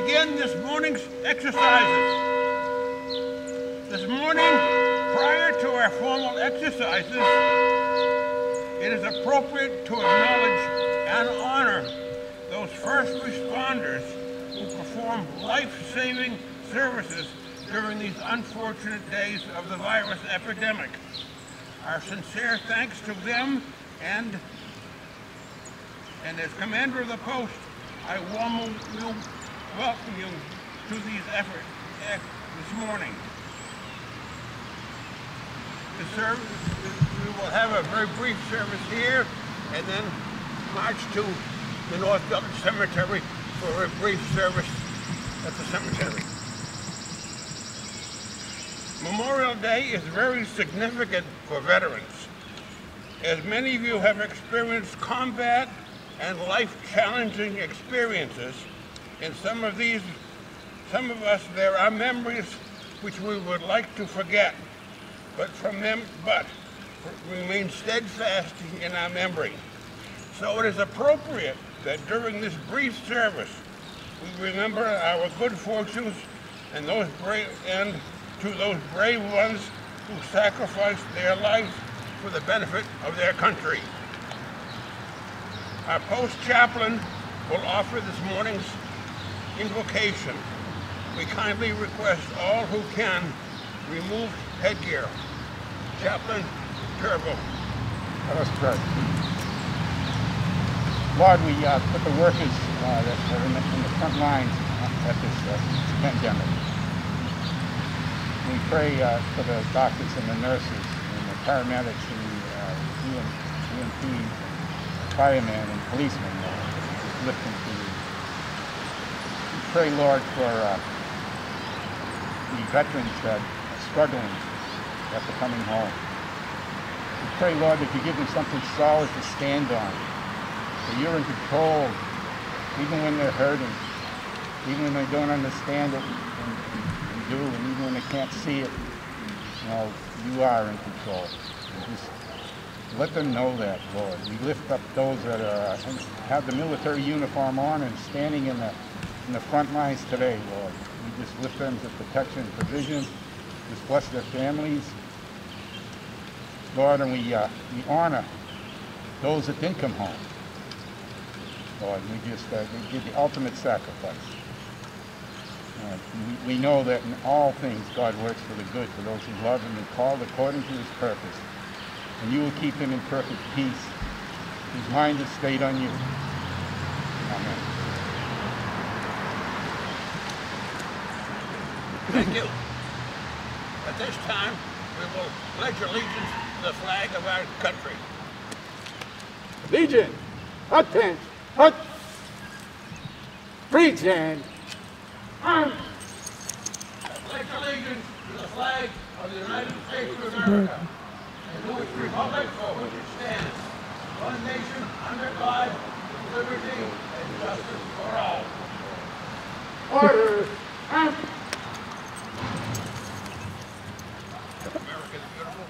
begin this morning's exercises. This morning, prior to our formal exercises, it is appropriate to acknowledge and honor those first responders who perform life-saving services during these unfortunate days of the virus epidemic. Our sincere thanks to them, and as commander of the post, I warmly welcome you to these efforts this morning. We will have a very brief service here and then march to the North Village Cemetery for a brief service at the cemetery. Memorial Day is very significant for veterans, as many of you have experienced combat and life-challenging experiences. In some of us, there are memories which we would like to forget, but remain steadfast in our memory. So it is appropriate that during this brief service, we remember our good fortunes and to those brave ones who sacrificed their lives for the benefit of their country. Our post chaplain will offer this morning's invocation. We kindly request all who can remove headgear. Chaplain Turbo. Let us pray. Lord, we put the workers that are in the front lines at this pandemic. We pray for the doctors and the nurses and the paramedics and the EMTs, firemen and policemen. Just lift them to you. We pray, Lord, for the veterans that are struggling after coming home. We pray, Lord, that you give them something solid to stand on. That you're in control, even when they're hurting, even when they don't understand it and do, and even when they can't see it. You know, you are in control. And just let them know that, Lord. We lift up those that have the military uniform on and standing in the front lines today, Lord. We just lift them to protection and provision. Just bless their families, Lord, and we honor those that didn't come home. Lord, we just did the ultimate sacrifice. We know that in all things God works for the good for those who love Him and called according to His purpose. And you will keep him in perfect peace, whose mind is stayed on you. Amen. Thank you. At this time, we will pledge allegiance to the flag of our country. Legion, attention, hut, free stand. I pledge allegiance to the flag of the United States of America, and to its republic for which it stands, one nation under God, with liberty and justice for all. Order. America is beautiful.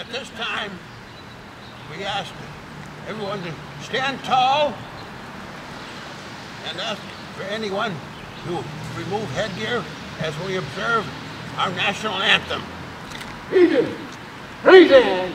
At this time, we ask everyone to stand tall and ask for anyone to remove headgear as we observe our national anthem. Legion, praise and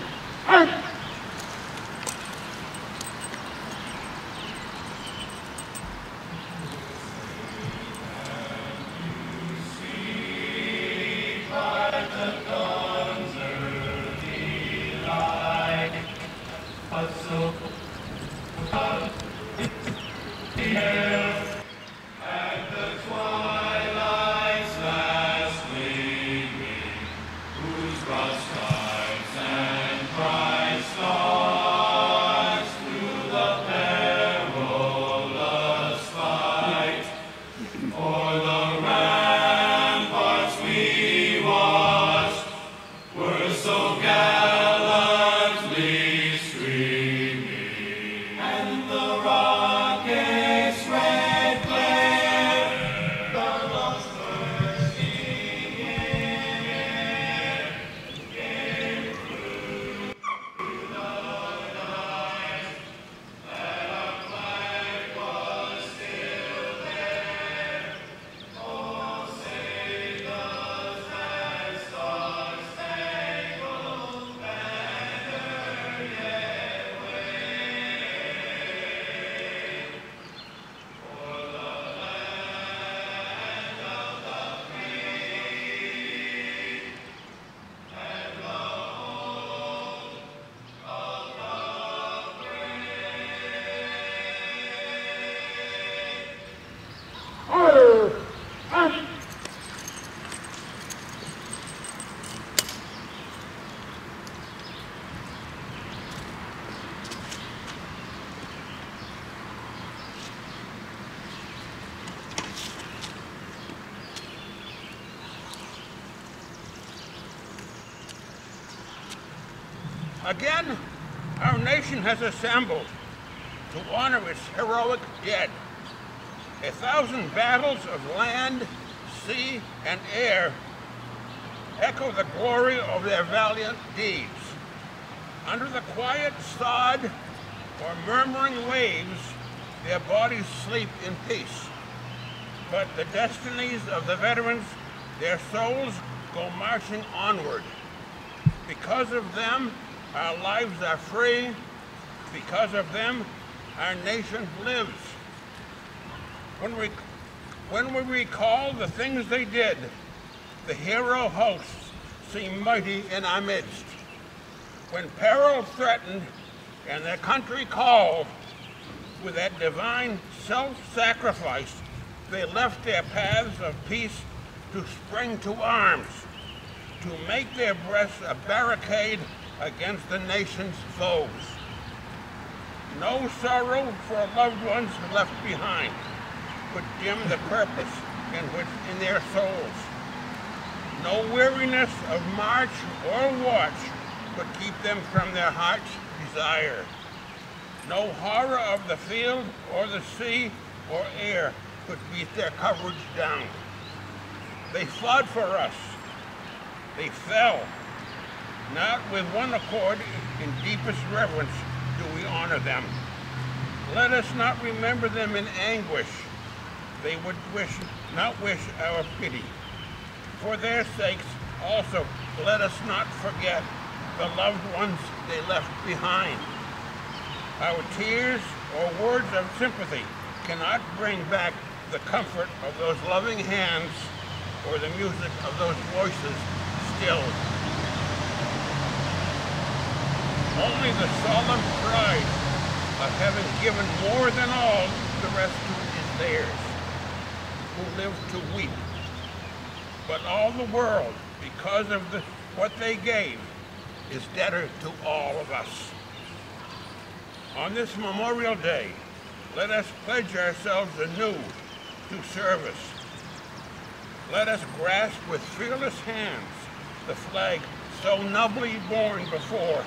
order and Again, our nation has assembled to honor its heroic dead. 1,000 battles of land, sea, and air echo the glory of their valiant deeds. Under the quiet sod or murmuring waves, their bodies sleep in peace. But the destinies of the veterans, their souls go marching onward. Because of them, our lives are free. Because of them, our nation lives. When we recall the things they did, the hero hosts seem mighty in our midst. When peril threatened and their country called, with that divine self-sacrifice, they left their paths of peace to spring to arms, to make their breasts a barricade against the nation's foes. No sorrow for loved ones left behind could dim the purpose in their souls. No weariness of march or watch could keep them from their heart's desire. No horror of the field or the sea or air could beat their courage down. They fought for us. They fell. Not with one accord, in deepest reverence do we honor them. Let us not remember them in anguish. They would not wish our pity. For their sakes also, let us not forget the loved ones they left behind. Our tears or words of sympathy cannot bring back the comfort of those loving hands or the music of those voices stilled. Only the solemn pride of having given more than all the rescue is theirs, who live to weep. But all the world, because of what they gave, is debtor to all of us. On this Memorial Day, let us pledge ourselves anew to service. Let us grasp with fearless hands the flag so nobly borne before,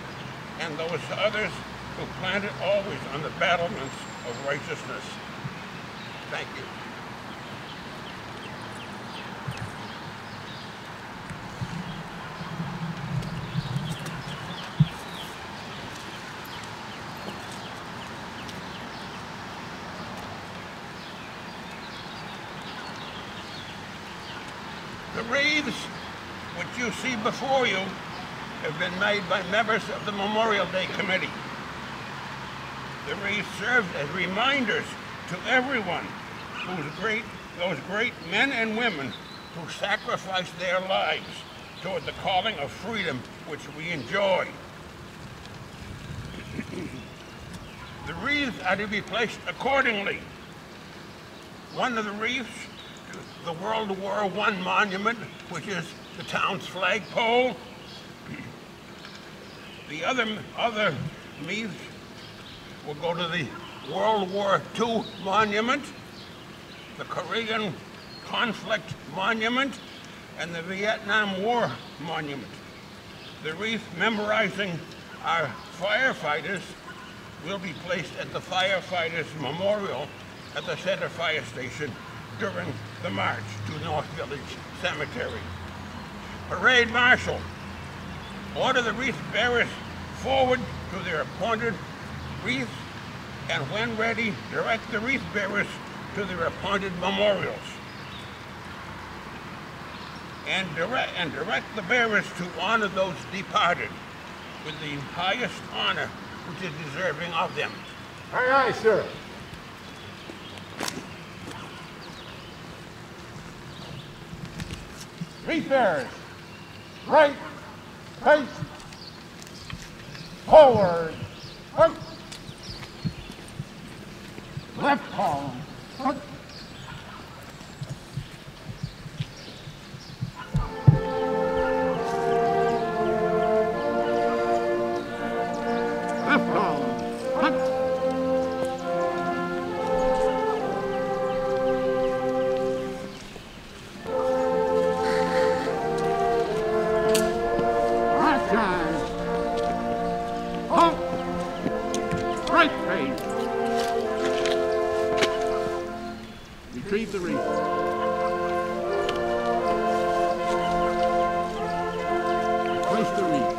and those others who planted always on the battlements of righteousness. Thank you. The wreaths which you see before you have been made by members of the Memorial Day Committee. The wreaths served as reminders to everyone those great men and women who sacrificed their lives toward the calling of freedom which we enjoy. The wreaths are to be placed accordingly. One of the wreaths, the World War I monument, which is the town's flagpole. The other wreaths will go to the World War II monument, the Korean conflict monument, and the Vietnam War monument. The wreath memorizing our firefighters will be placed at the Firefighters Memorial at the Center Fire Station during the march to North Village Cemetery. Parade Marshal, order the wreath bearers forward to their appointed wreaths, and when ready, direct the wreath bearers to their appointed memorials. And direct the bearers to honor those departed with the highest honor which is deserving of them. Aye, aye, sir. Wreath bearers, right, face, forward, up, left column, up. Left column, up. Last time, up, right face. Retrieve the wreath. Place the wreath.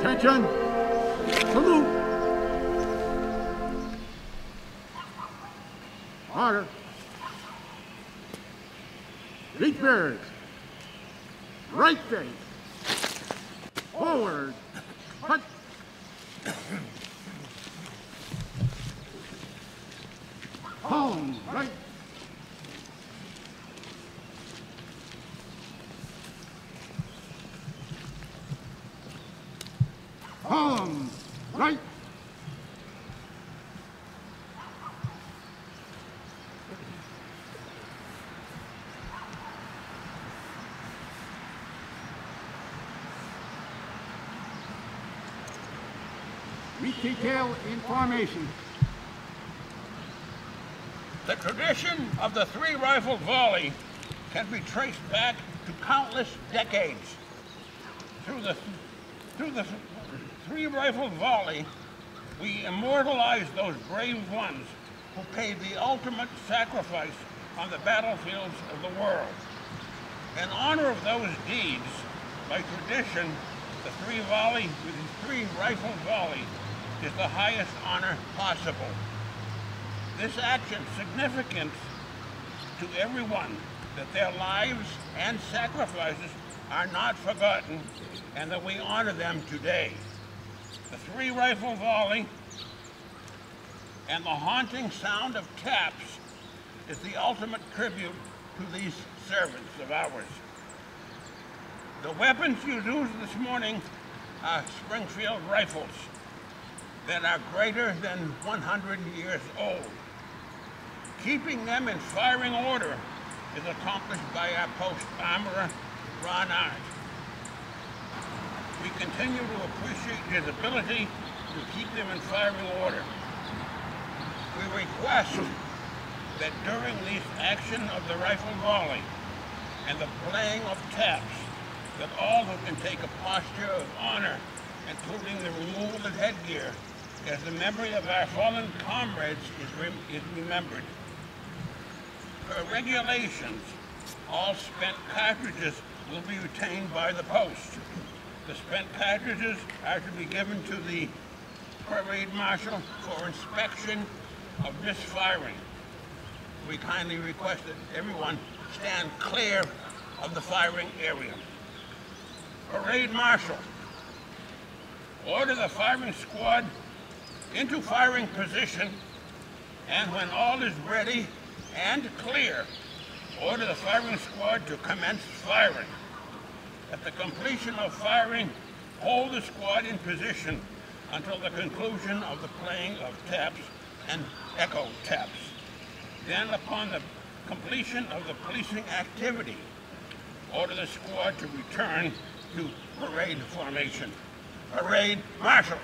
Attention! Salute! Order! Wreath bearers! Right face! Forward! Cut! Home! Right! Home! Right! Wreath detail in formation. The tradition of the three-rifle volley can be traced back to countless decades. Through the three-rifle volley, we immortalize those brave ones who paid the ultimate sacrifice on the battlefields of the world. In honor of those deeds, by tradition, the three-rifle volley is the highest honor possible. This action significant to everyone that their lives and sacrifices are not forgotten and that we honor them today. The three-rifle volley and the haunting sound of taps is the ultimate tribute to these servants of ours. The weapons you used this morning are Springfield rifles that are greater than 100 years old. Keeping them in firing order is accomplished by our post armorer, Ron Art. We continue to appreciate his ability to keep them in firing order. We request that during the action of the rifle volley and the playing of taps, that all who can take a posture of honor, including the removal of headgear, as the memory of our fallen comrades is remembered. Per regulations, all spent cartridges will be retained by the post. The spent cartridges are to be given to the parade marshal for inspection of misfiring. We kindly request that everyone stand clear of the firing area. Parade marshal, order the firing squad into firing position, and when all is ready and clear, order the firing squad to commence firing. At the completion of firing, hold the squad in position until the conclusion of the playing of taps and echo taps. Then, upon the completion of the policing activity, order the squad to return to parade formation. Parade marshal.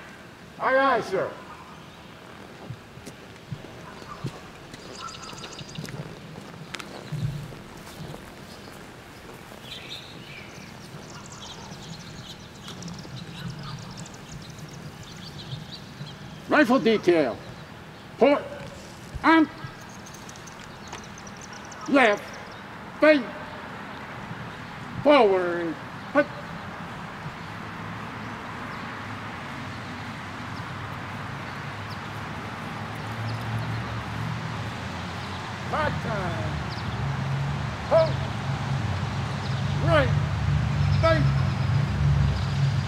Aye, aye, sir. Rifle detail. Port on. Left. Face. Forward. Hut. Hot time. Hold. Right. Face.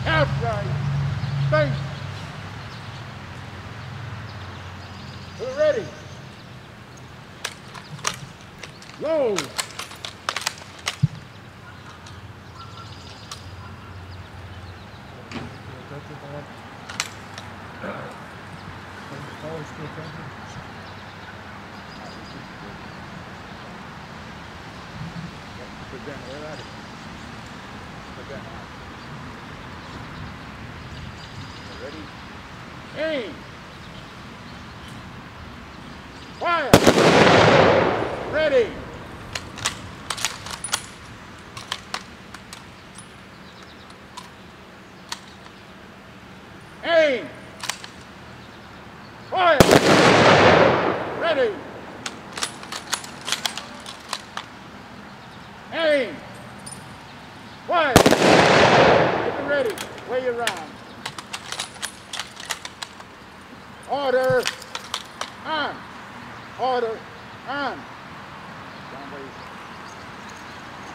Half right. Face. We're ready. Load. Ready? Aim. Fire! Ready! Aim! Fire! Ready! Aim! Fire! Get it ready. Way around. Order! On! Order on.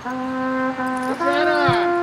What's that on?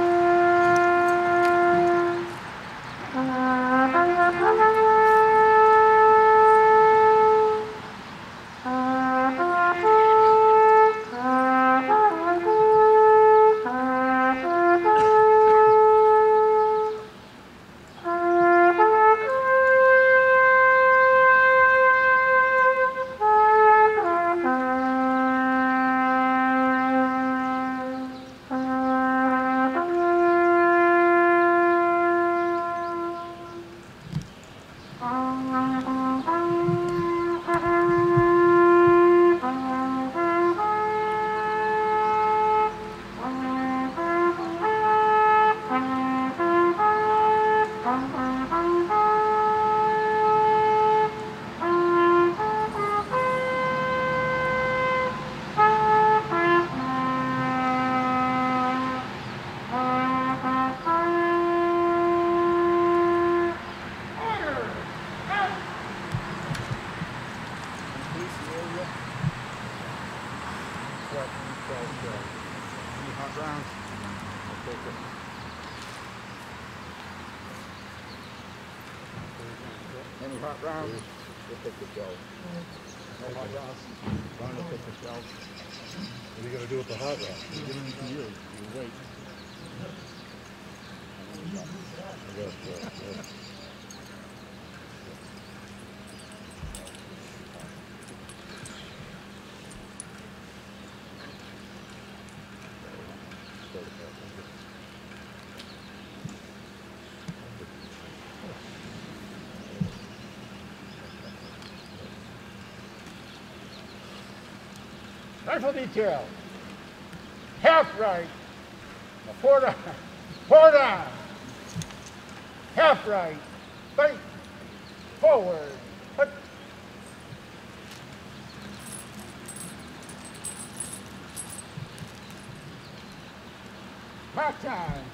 Any hot rounds? We'll take the go. Going to take the shells. What are you going to do with the hot rod? Give them to you. You wait. Yes. Rifle detail. Half right. Port on. Port on. Half right. Right. Forward. Hut. Mark time.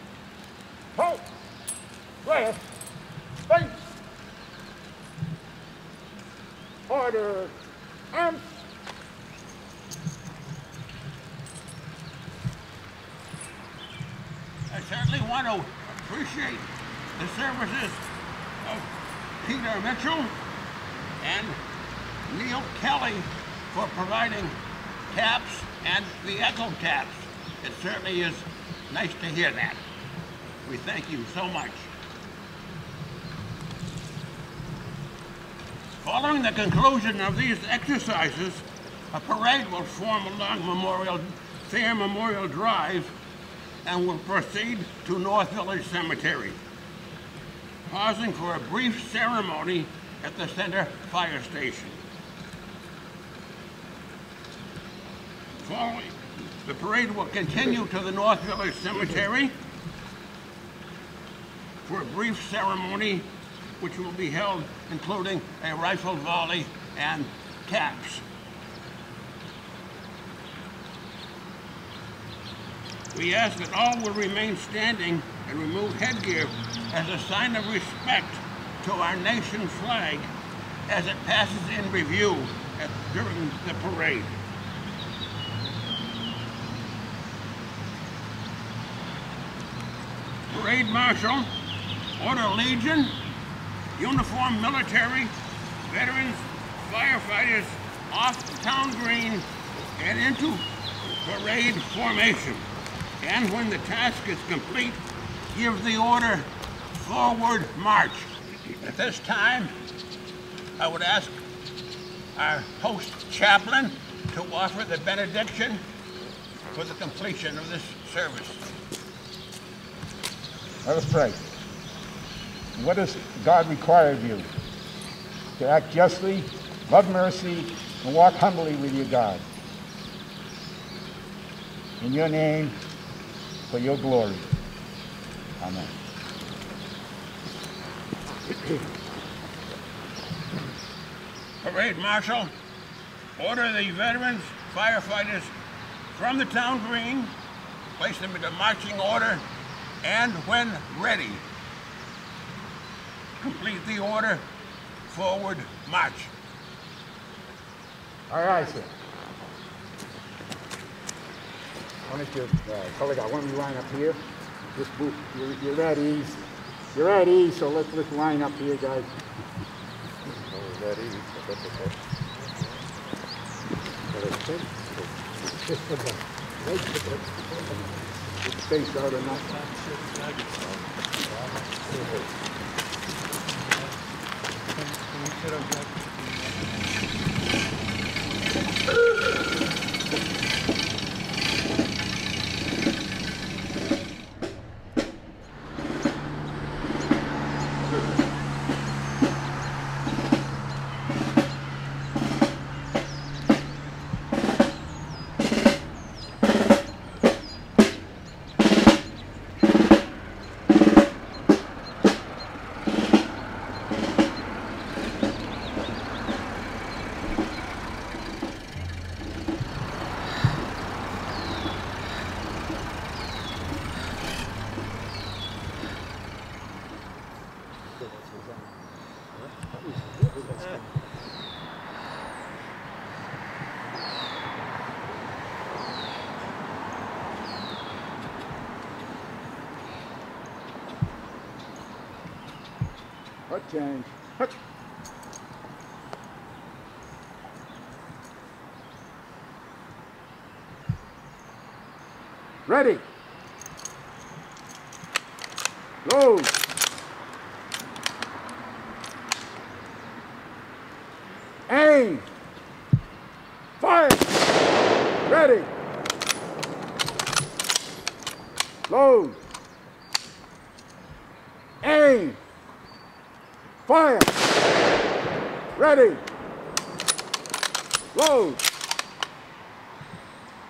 Halt. Left. Right. Order. Arms. I certainly want to appreciate the services of Peter Mitchell and Neil Kelly for providing taps and the echo taps. It certainly is nice to hear that. We thank you so much. Following the conclusion of these exercises, a parade will form along Fair Memorial Drive and will proceed to North Village Cemetery, pausing for a brief ceremony at the Center Fire Station. Following, the parade will continue to the North Village Cemetery for a brief ceremony which will be held including a rifle volley and taps. We ask that all will remain standing and remove headgear as a sign of respect to our nation flag as it passes in review during the parade. Parade Marshal, Order Legion, uniformed military, veterans, firefighters off the town green and into parade formation. And when the task is complete, give the order forward march. At this time, I would ask our host chaplain to offer the benediction for the completion of this service. Let us pray. What does God require of you? To act justly, love mercy, and walk humbly with your God. In your name, for your glory. Amen. Parade Marshal, order the veterans, firefighters from the town green, place them into marching order, and when ready, complete the order, forward march. All right, sir. Why don't you, color guy, why don't you line up here? Just move, you're at ease. You're at ease, so let's line up here, guys. You're at ease, but that's okay. Get the face out or not. Hut change. Hut. Ready. Load. Aim. Fire. Ready. Load. Aim. Fire. Ready. Load.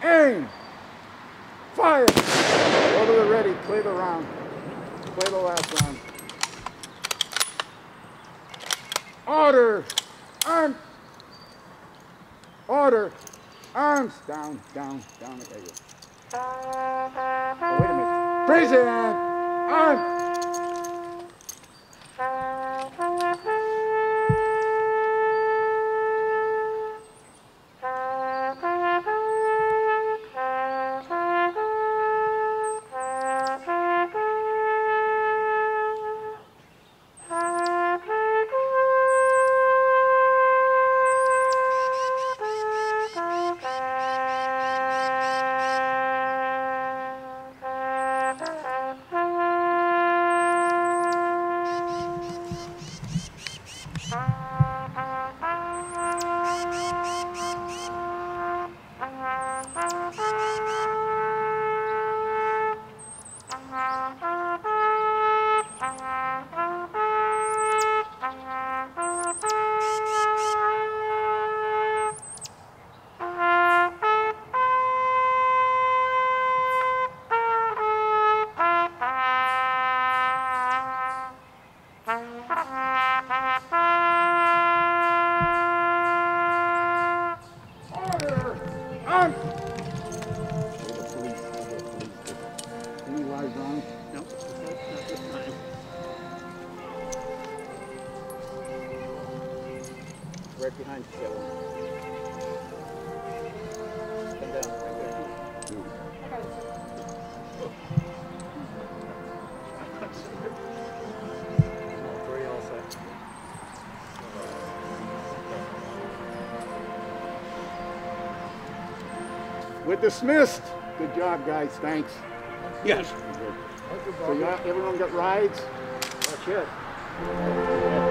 Aim. Fire. Go to the ready. Clear the round. Play the last round. Order. Arm. Order. Arms. Down, down, down. There you go. Oh, wait a minute. Prison. Arm. Right behind you, yellow. Come down, right there. Three all set. We're dismissed. Good job, guys. Thanks. Yes. So everyone got rides? That's it.